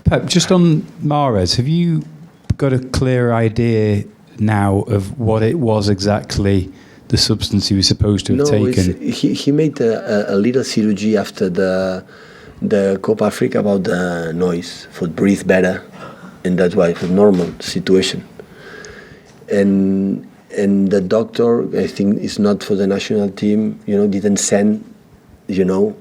Pep, just on Mahrez, have you got a clear idea now of what it was exactly, the substance he was supposed to have taken? He made a little surgery after the Copa Africa about the noise, for breathe better, and that's why it's a normal situation. And the doctor, I think, is not for the national team, didn't send, the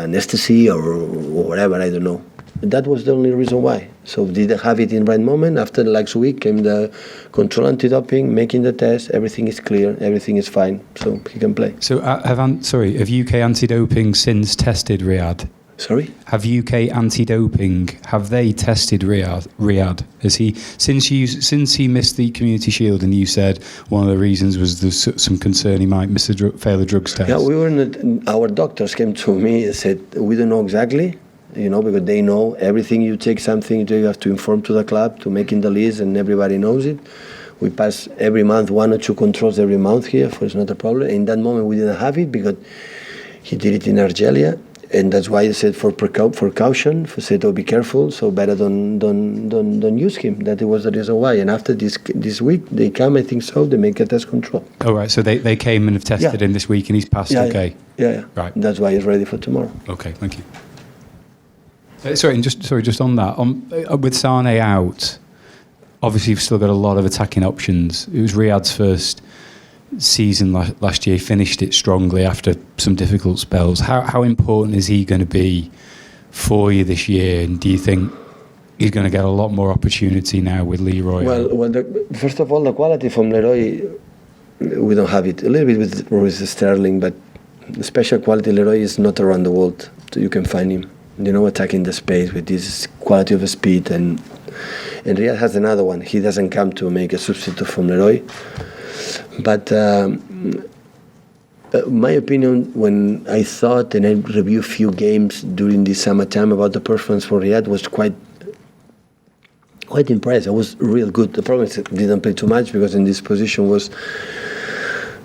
anesthesia or whatever, I don't know. That was the only reason why. So didn't have it in the right moment. After the last week came the control anti-doping, making the test, everything is clear, everything is fine, so he can play. So have UK anti-doping since tested Riyad? Sorry? Have UK anti-doping, have they tested Riyad? Has he, since he missed the Community Shield, and you said one of the reasons was there's some concern he might fail the drugs test? Yeah, our doctors came to me and said, we don't know exactly, because they know everything. You take something, you have to inform to the club to make in the list, and everybody knows it. We pass every month 1 or 2 controls every month here, for it's not a problem. In that moment we didn't have it because he did it in Algeria. And that's why I said for precaution, said, be careful, so better don't use him. That was the reason why. And after this week, they come, I think so, they make a test control. Oh, right, so they came and have tested him this week and he's passed, okay? Yeah. Right. That's why he's ready for tomorrow. Okay, thank you. Just on that, with Sane out, obviously you've still got a lot of attacking options. It was Riyad's first season last year, finished it strongly after some difficult spells. How important is he going to be for you this year, and do you think he's going to get a lot more opportunity now with Leroy? Well, first of all, the quality from Leroy, we don't have it. A little bit with Sterling, but the special quality Leroy is not around the world, so you can find him, attacking the space with this quality of speed, and Riyad has another one. He doesn't come to make a substitute from Leroy. But my opinion, when I thought and I reviewed a few games during the summertime about the performance for Riyad, was quite impressed. I was real good. The problem is I didn't play too much because in this position was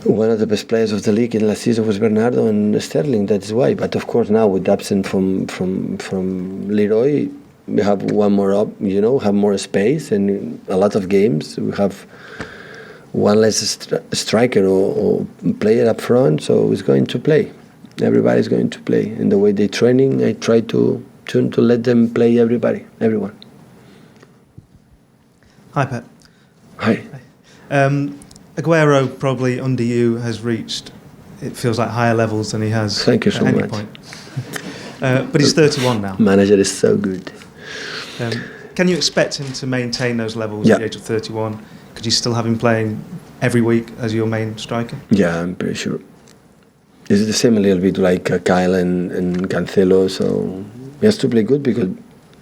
one of the best players of the league in last season was Bernardo and Sterling. That is why. But of course now with absence from Leroy, we have one more up. Have more space, and a lot of games we have one less striker or player up front, so he's going to play. Everybody's going to play. And the way they're training, I try to let them play everyone. Hi, Pep. Hi. Aguero, probably under you, has reached, it feels like, higher levels than he has. Thank you so at any much. point. But he's 31 now. Manager is so good. Can you expect him to maintain those levels at the age of 31? Could you still have him playing every week as your main striker? Yeah, I'm pretty sure. It's the same a little bit like Kyle and Cancelo, so he has to play good because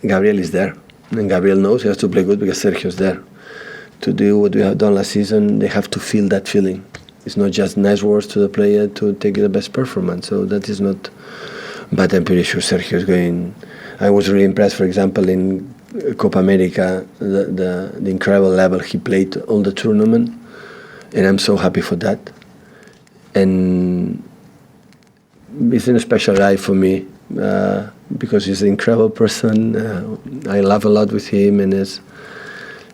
Gabriel is there. And Gabriel knows he has to play good because Sergio's there. To do what we have done last season, they have to feel that feeling. It's not just nice words to the player to take the best performance, so that is not... But I'm pretty sure Sergio is going... I was really impressed, for example, in Copa America, the incredible level he played all the tournament, and I'm so happy for that. And he's a special guy for me because he's an incredible person. I laugh a lot with him, and he's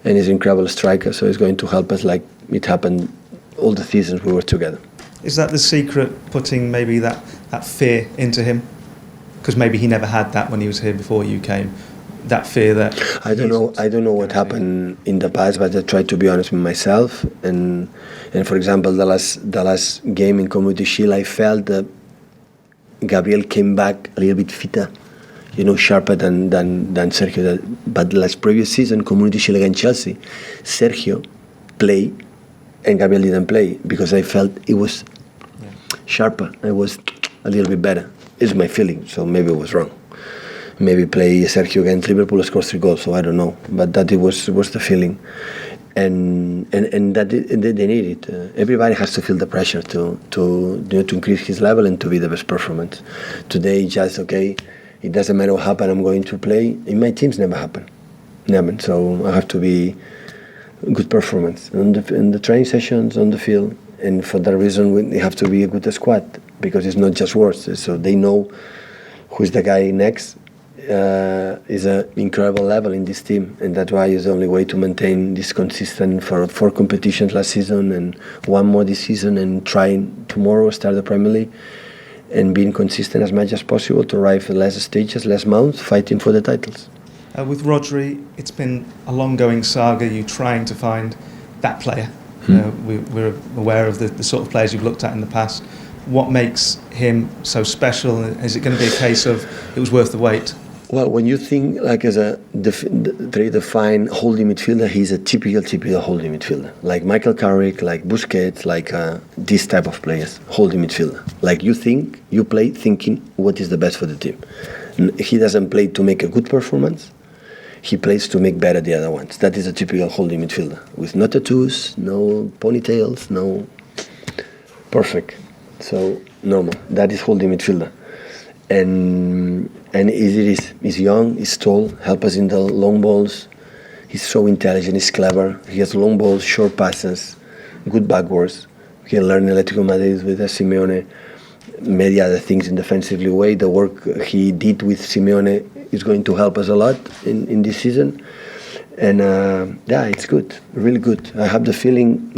an incredible striker. So he's going to help us like it happened all the seasons we were together. Is that the secret, putting maybe that fear into him? Because maybe he never had that when he was here before you came. That fear that I don't know what happened in the past, but I try to be honest with myself. And for example, the last game in Community Shield, I felt that Gabriel came back a little bit fitter, sharper than Sergio. But last previous season, Community Shield against Chelsea, Sergio played and Gabriel didn't play because I felt it was sharper. It was a little bit better. It's my feeling, so maybe it was wrong. Maybe play Sergio against Liverpool, score 3 goals, so I don't know. But that was the feeling. And that they need it. Everybody has to feel the pressure to increase his level and to be the best performance. Today, just, okay, it doesn't matter what happens, I'm going to play. In my teams, never happen. So I have to be good performance in the training sessions, on the field. And for that reason, we have to be a good squad because it's not just words. So they know who's the guy next is an incredible level in this team, and that's why it's the only way to maintain this consistent for 4 competitions last season and 1 more this season, and trying tomorrow start the Premier League and being consistent as much as possible to arrive at less stages, less months, fighting for the titles. With Rodri, it's been a long-going saga, you trying to find that player. We're aware of the sort of players you've looked at in the past. What makes him so special? Is it going to be a case of it was worth the wait? Well, when you think like as a very defined holding midfielder, he's a typical holding midfielder. Like Michael Carrick, like Busquets, like this type of players, holding midfielder. Like you play thinking what is the best for the team. He doesn't play to make a good performance. He plays to make better the other ones. That is a typical holding midfielder, with no tattoos, no ponytails, no... Perfect. So, normal. That is holding midfielder. And he's young, he's tall, help us in the long balls. He's so intelligent, he's clever. He has long balls, short passes, good backwards. He learned Atletico Madrid with Simeone, many other things in defensively way. The work he did with Simeone is going to help us a lot in this season. And it's good, really good. I have the feeling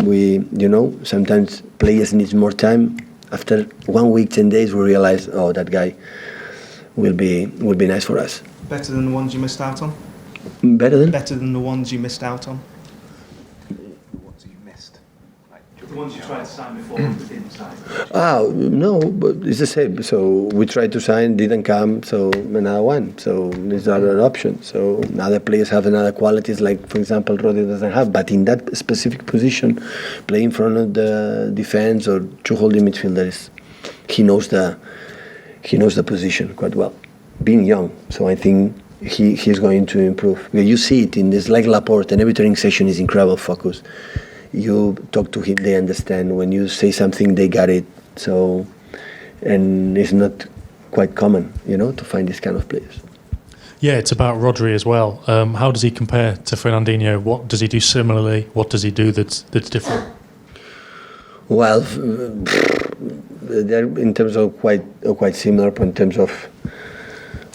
sometimes players need more time. After 1 week, 10 days, we realize, that guy will be nice for us. Better than the ones you missed out on? Better than? Better than the ones you missed out on? The ones you missed. The ones you tried to sign before but didn't sign? No, but it's the same. So we tried to sign, didn't come, so another one. So it's not an option. So other players have another qualities, like, for example, Rodri doesn't have. But in that specific position, playing in front of the defense or 2 holding midfielders, he knows the position quite well. Being young, so I think he's going to improve. You see it in this, like Laporte, and every training session is incredible focus. You talk to him, they understand. When you say something, they got it. So, and it's not quite common, to find this kind of players. Yeah, it's about Rodri as well. How does he compare to Fernandinho? What does he do similarly? What does he do that's different? Well, they're in terms of quite similar, but in terms of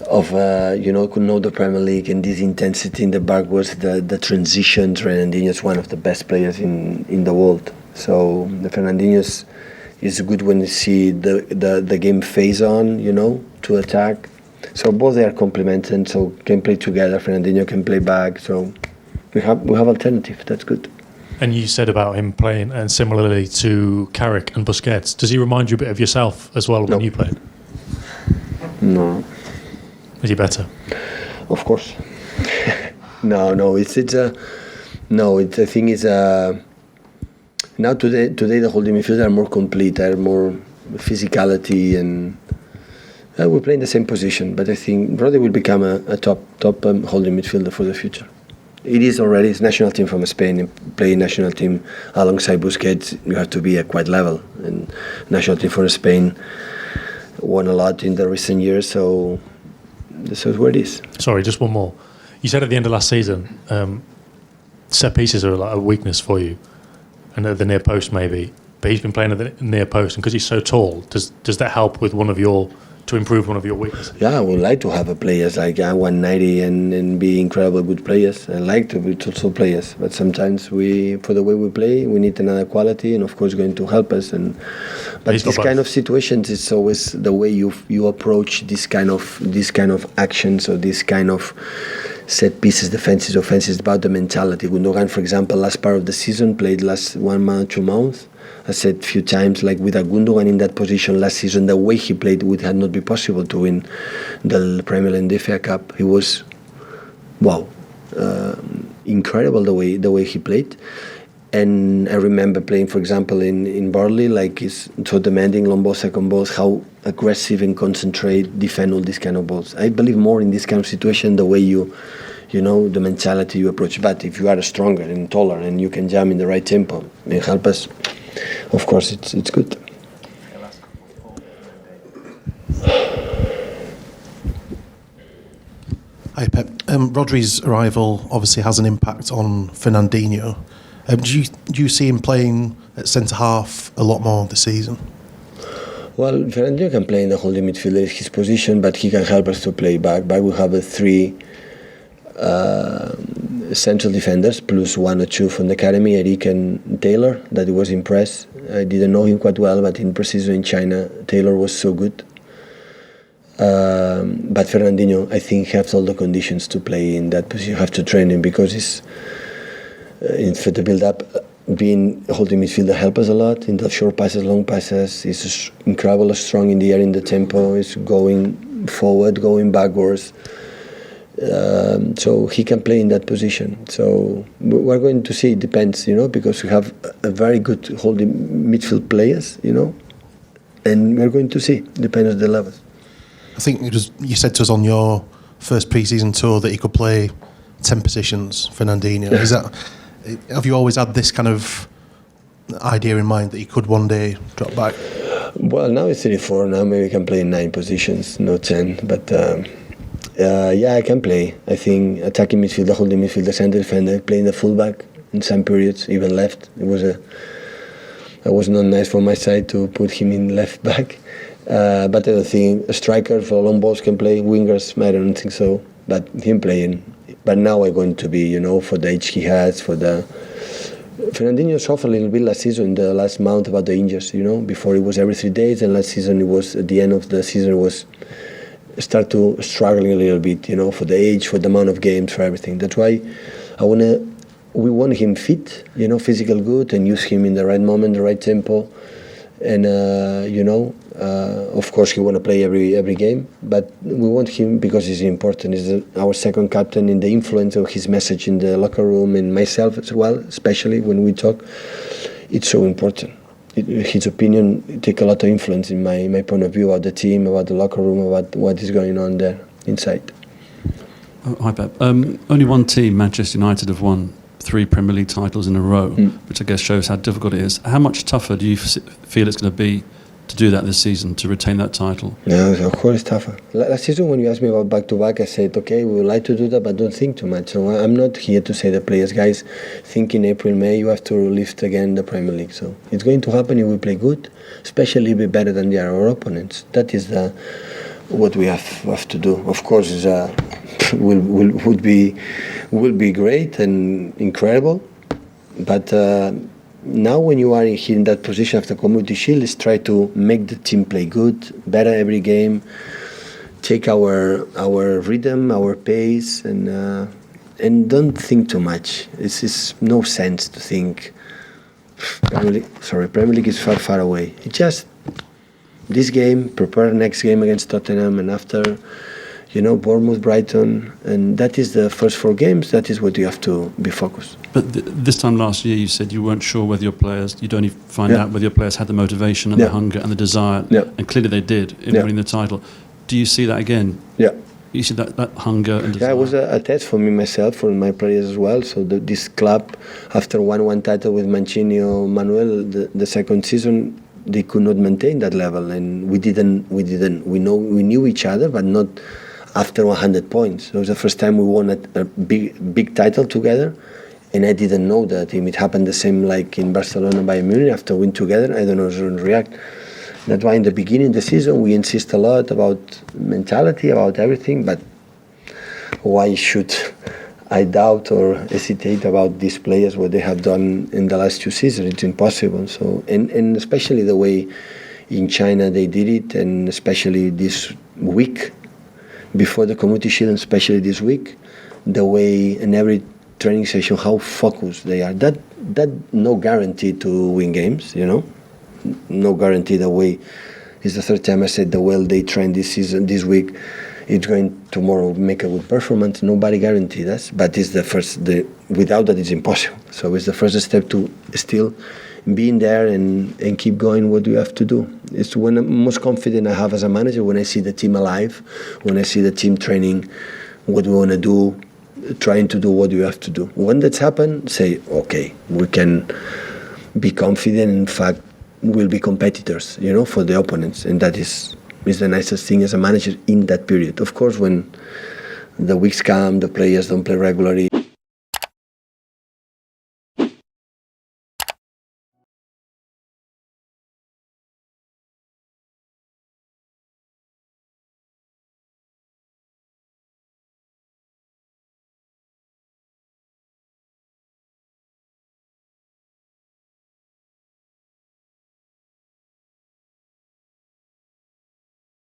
could know the Premier League and this intensity in the backwards, the transitions. Fernandinho is one of the best players in the world. So the Fernandinho is good when you see the game phase on, to attack. So both they are complementing, so can play together. Fernandinho can play back. So we have alternative. That's good. And you said about him playing and similarly to Carrick and Busquets. Does he remind you a bit of yourself as well when you played? No. Is he better? Of course. No. I think it's now today the holding midfielders are more complete. They're more physicality, and we play in the same position. But I think Rodri will become a top holding midfielder for the future. It is already. It's national team from Spain. And playing national team alongside Busquets, you have to be at quite level. And national team for Spain won a lot in the recent years, so this is where it is. Sorry, just one more. You said at the end of last season, set pieces are like a weakness for you, and at the near post maybe. But he's been playing at the near post, and because he's so tall, does that help with to improve one of your weaknesses? Yeah, I would like to have players like 190 and be incredible good players. I like to be total players, but sometimes for the way we play, we need another quality, and of course, going to help us. But this kind of situations, it's always the way you approach this kind of actions or this kind of set pieces, defenses, offenses. About the mentality. Gundogan, for example, last part of the season played last 1 month, 2 months. I said a few times, like with Gundogan in that position last season, the way he played would have not been possible to win the Premier League and the FA Cup. He was, incredible the way he played. And I remember playing, for example, in Burnley, like he's so demanding long balls, second balls, how aggressive and concentrate, defend all these kind of balls. I believe more in this kind of situation, the way the mentality you approach. But if you are stronger and taller and you can jump in the right tempo and help us, of course, it's good. Hi, Pep. Rodri's arrival obviously has an impact on Fernandinho. Do you see him playing at centre half a lot more this season? Well, Fernandinho can play in the holding midfield, it's his position, but he can help us to play back. Back we have a 3 central defenders, plus 1 or 2 from the academy, Eric and Taylor, that was impressed. I didn't know him quite well, but in pre-season in China, Taylor was so good. But Fernandinho, I think, has all the conditions to play in that position. You have to train him because he's for the build-up. Being holding midfielder help us a lot in the short passes, long passes. He's incredibly strong in the air, in the tempo. He's going forward, going backwards. So he can play in that position. So we're going to see. It depends, because we have a very good holding midfield players, and we're going to see. Depends on the levels. I think you said to us on your first pre-season tour that he could play 10 positions, Fernandinho. Have you always had this kind of idea in mind that he could one day drop back? Well, now he's 34. Now maybe he can play in 9 positions, not 10. But yeah, I can play. I think attacking midfielder, holding midfielder, center defender, playing the fullback in some periods, even left. It was not nice for my side to put him in left back. But I don't think a striker for long balls can play. Wingers, I don't think so. But him playing. But now I'm going to be, for the age he has, for the... Fernandinho suffered a little bit last season, the last month about the injuries, Before it was every 3 days, and last season it was, at the end of the season, it was start to struggling a little bit, for the age, for the amount of games, for everything. That's why we want him fit, physical good, and use him in the right moment, the right tempo. And, of course, he want to play every game, but we want him because he's important. He's our second captain, in the influence of his message in the locker room, and myself as well, especially when we talk. It's so important. His opinion take a lot of influence in my point of view about the team, about the locker room, about what is going on there inside. Oh, hi, Pep. Only one team, Manchester United, have won 3 Premier League titles in a row, which I guess shows how difficult it is. How much tougher do you feel it's going to be to do that this season, to retain that title? No, of course it's tougher. Last season when you asked me about back-to-back, I said, okay, we would like to do that, but don't think too much. So I'm not here to say the players, guys, think in April, May, you have to lift again the Premier League. So it's going to happen if we play good, especially be better than our opponents. That is what we have to do. Of course, will be great and incredible, but now when you are here in that position of the Community Shield, is try to make the team play good, better every game, take our rhythm, our pace, and don't think too much. It's no sense to think Premier League is far away. It's just this game, prepare next game against Tottenham, and after, Bournemouth, Brighton, and that is the first 4 games. That is what you have to be focused. But this time last year, you said you weren't sure whether your players, you'd only find out whether your players had the motivation and the hunger and the desire, and clearly they did in winning the title. Do you see that again? Yeah. You see that hunger and desire? Yeah, it was a test for me myself, for my players as well. So this club, after one title with Mancini, Manuel, the second season, they could not maintain that level, and we knew each other, but not after 100 points. It was the first time we won a big title together, and I didn't know that. It happened the same like in Barcelona, Bayern Munich. After win together, I don't know how to react. That's why in the beginning of the season we insist a lot about mentality, about everything. But why should I doubt or hesitate about these players, what they have done in the last 2 seasons? It's impossible. So and especially the way in China they did it, and especially this week before the Community Shield, and especially this week, the way in every training session how focused they are. That no guarantee to win games, no guarantee. The way is the third time I said the way they train this season, this week, it's going tomorrow make a good performance. Nobody guaranteed us, but it's the first. Without that, it's impossible. So it's the first step to still being there and keep going. What do you have to do? It's when I'm most confident I have as a manager, when I see the team alive, when I see the team training, what we want to do, trying to do what you have to do. When that's happened, say, okay, we can be confident. In fact, we'll be competitors, for the opponents, and that is the nicest thing as a manager in that period. Of course, when the weeks come, the players don't play regularly.